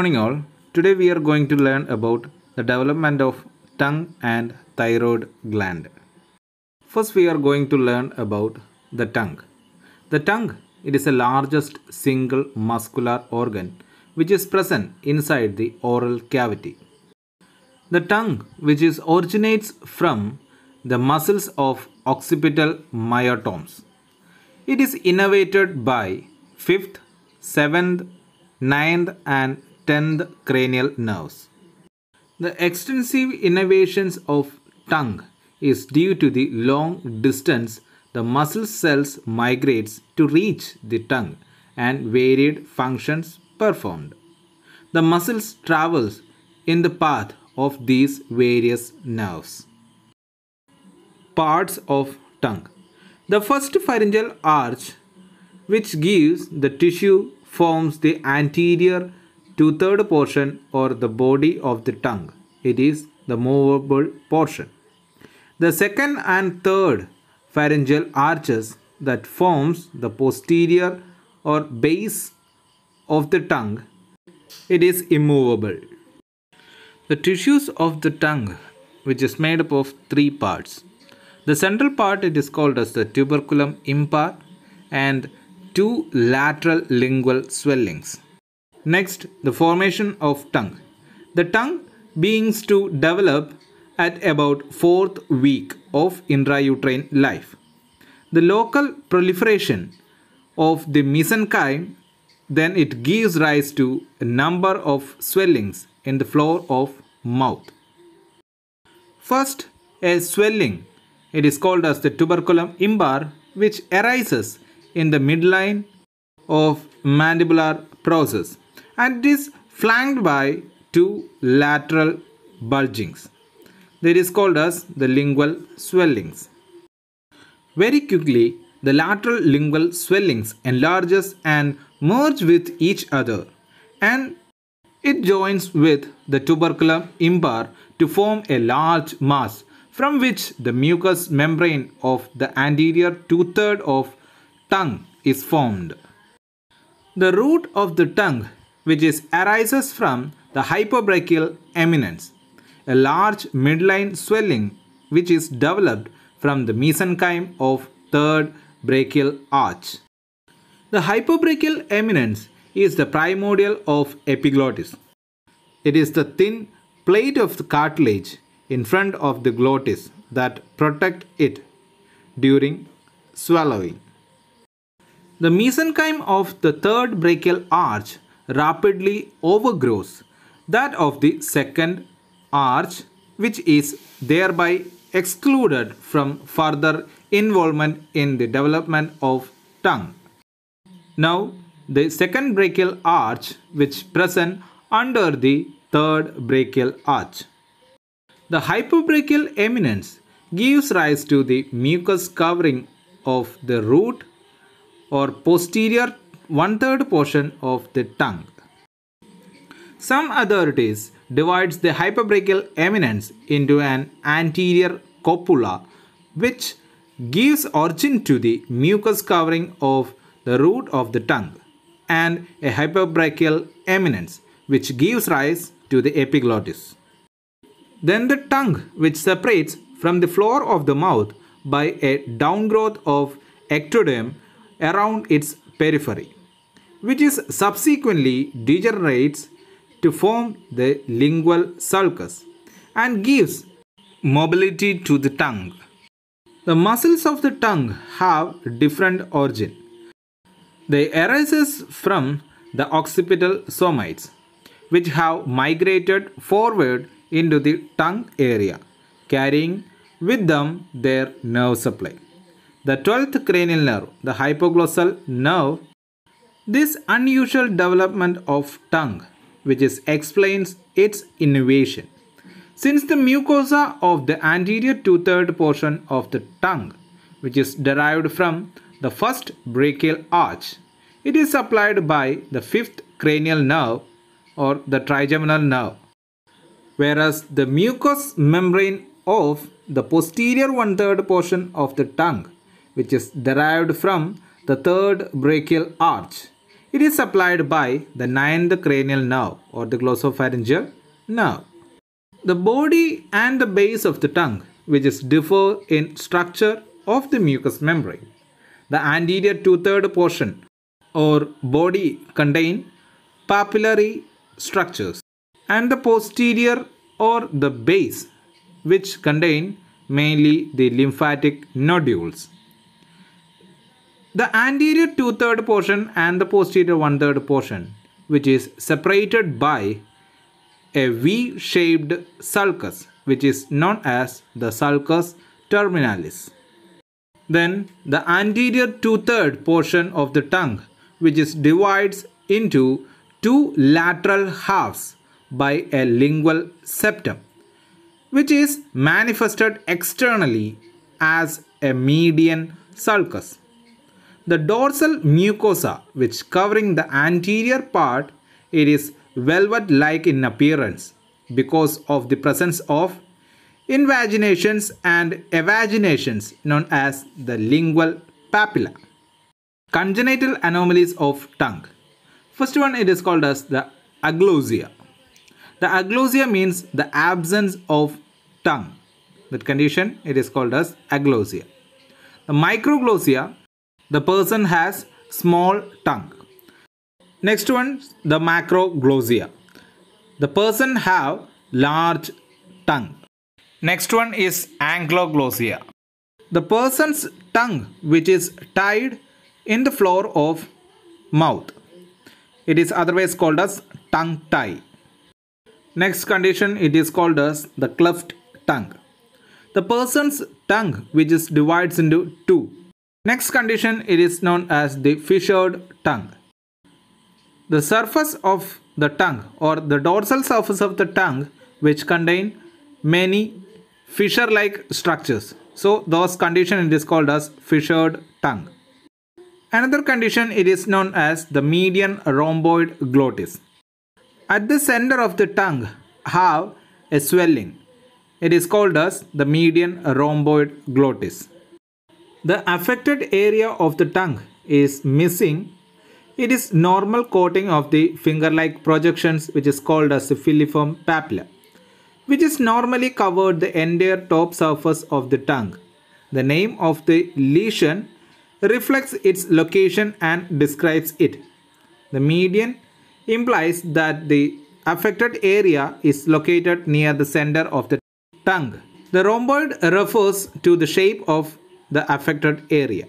morning all. Today we are going to learn about the development of tongue and thyroid gland. First we are going to learn about the tongue. The tongue, it is the largest single muscular organ which is present inside the oral cavity. The tongue which is originates from the muscles of occipital myotomes. It is innervated by 5th, 7th, 9th and 10th cranial nerves. The extensive innervations of tongue is due to the long distance the muscle cells migrates to reach the tongue and varied functions performed. The muscles travels in the path of these various nerves. Parts of tongue. The first pharyngeal arch, which gives the tissue, forms the anterior two-third portion or the body of the tongue. It is the movable portion. The second and third pharyngeal arches that forms the posterior or base of the tongue. It is immovable. The tissues of the tongue, which is made up of three parts. The central part, it is called as the tuberculum impar and two lateral lingual swellings. Next, the formation of tongue. The tongue begins to develop at about 4th week of intrauterine life. The local proliferation of the mesenchyme, then it gives rise to a number of swellings in the floor of mouth. First, a swelling. It is called as the tuberculum impar, which arises in the midline of mandibular process and it is flanked by two lateral bulgings. That is called as the lingual swellings. Very quickly, the lateral lingual swellings enlarges and merge with each other and it joins with the tuberculum impar to form a large mass from which the mucous membrane of the anterior two-thirds of tongue is formed. The root of the tongue, which arises from the hypobrachial eminence, a large midline swelling which is developed from the mesenchyme of third brachial arch. The hypobrachial eminence is the primordial of epiglottis. It is the thin plate of the cartilage in front of the glottis that protect it during swallowing. The mesenchyme of the third brachial arch rapidly overgrows that of the second arch, which is thereby excluded from further involvement in the development of tongue. Now, the second brachial arch, which present under the third brachial arch. The hypobrachial eminence gives rise to the mucous covering of the root or posterior one-third portion of the tongue. Some authorities divides the hypobrachial eminence into an anterior copula which gives origin to the mucous covering of the root of the tongue and a hypobrachial eminence which gives rise to the epiglottis. Then the tongue, which separates from the floor of the mouth by a downgrowth of ectoderm around its periphery, which is subsequently degenerates to form the lingual sulcus and gives mobility to the tongue. The muscles of the tongue have different origin. They arise from the occipital somites, which have migrated forward into the tongue area, carrying with them their nerve supply. The 12th cranial nerve, the hypoglossal nerve, this unusual development of tongue, which explains its innervation. Since the mucosa of the anterior two-third portion of the tongue, which is derived from the first brachial arch, it is supplied by the 5th cranial nerve or the trigeminal nerve, whereas the mucous membrane of the posterior one-third portion of the tongue, which is derived from the third brachial arch, It is supplied by the ninth cranial nerve or the glossopharyngeal nerve. The body and the base of the tongue, which is differ in structure of the mucous membrane. The anterior two-third portion or body contain papillary structures, and the posterior or the base, which contain mainly the lymphatic nodules. The anterior two-third portion and the posterior one-third portion, which is separated by a V-shaped sulcus, which is known as the sulcus terminalis. Then the anterior two-third portion of the tongue, which is divides into two lateral halves by a lingual septum, which is manifested externally as a median sulcus. The dorsal mucosa, which covering the anterior part, it is velvet-like in appearance because of the presence of invaginations and evaginations known as the lingual papilla. Congenital anomalies of tongue. First one, it is called as the aglossia. The aglossia means the absence of tongue. That condition, it is called as aglossia. The microglossia, the person has small tongue. Next one, the macroglossia. The person have large tongue. Next one is ankyloglossia. The person's tongue which is tied in the floor of mouth. It is otherwise called as tongue tie. Next condition, it is called as the cleft tongue. The person's tongue which is divides into two. Next condition, it is known as the fissured tongue. The surface of the tongue or the dorsal surface of the tongue which contain many fissure-like structures. So those condition, it is called as fissured tongue. Another condition, it is known as the median rhomboid glottis. At the center of the tongue have a swelling. It is called as the median rhomboid glottis. The affected area of the tongue is missing. It is normal coating of the finger-like projections which is called as the filiform papilla, which is normally covered the entire top surface of the tongue. The name of the lesion reflects its location and describes it. The median implies that the affected area is located near the center of the tongue. The rhomboid refers to the shape of the affected area.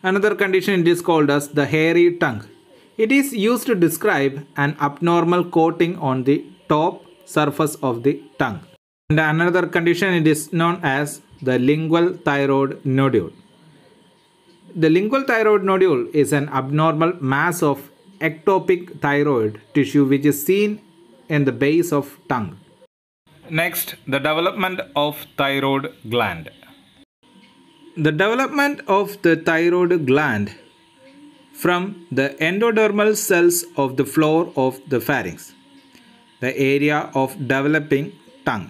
Another condition is called as the hairy tongue. It is used to describe an abnormal coating on the top surface of the tongue. And another condition, it is known as the lingual thyroid nodule. The lingual thyroid nodule is an abnormal mass of ectopic thyroid tissue which is seen in the base of tongue. Next, the development of thyroid gland. The development of the thyroid gland from the endodermal cells of the floor of the pharynx, the area of developing tongue.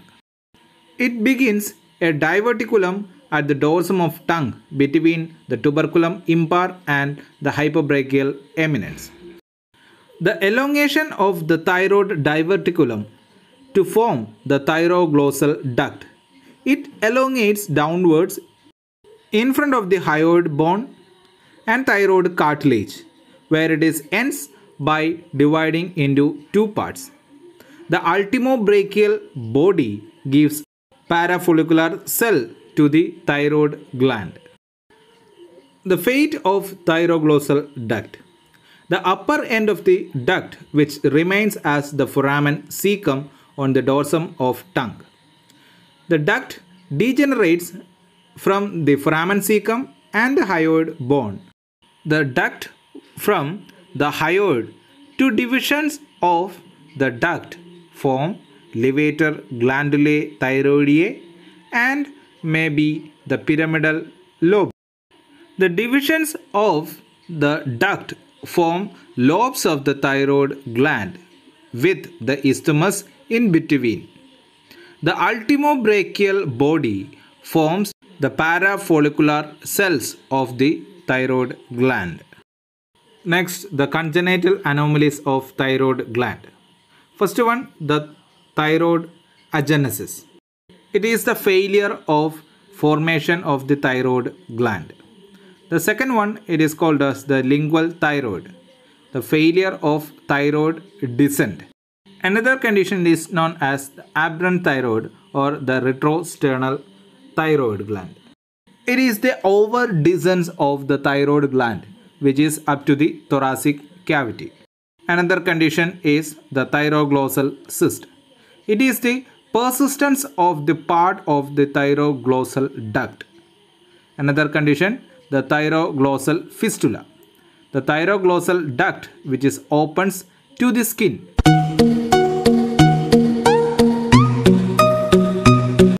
It begins a diverticulum at the dorsum of tongue between the tuberculum impar and the hypobrachial eminence. The elongation of the thyroid diverticulum to form the thyroglossal duct. It elongates downwards in front of the hyoid bone and thyroid cartilage, where it is ends by dividing into two parts. The ultimobrachial body gives parafollicular cell to the thyroid gland. The fate of thyroglossal duct. The upper end of the duct which remains as the foramen cecum on the dorsum of tongue. The duct degenerates from the foramen cecum and the hyoid bone. The duct from the hyoid to divisions of the duct form levator glandulae thyroideae and may be the pyramidal lobe. The divisions of the duct form lobes of the thyroid gland with the isthmus in between. The ultimobrachial body forms the parafollicular cells of the thyroid gland. Next, the congenital anomalies of thyroid gland. First one, the thyroid agenesis. It is the failure of formation of the thyroid gland. The second one, it is called as the lingual thyroid, the failure of thyroid descent. Another condition is known as the aberrant thyroid or the retrosternal thyroid gland. It is the over descent of the thyroid gland which is up to the thoracic cavity. Another condition is the thyroglossal cyst. It is the persistence of the part of the thyroglossal duct. Another condition, the thyroglossal fistula. The thyroglossal duct which is opens to the skin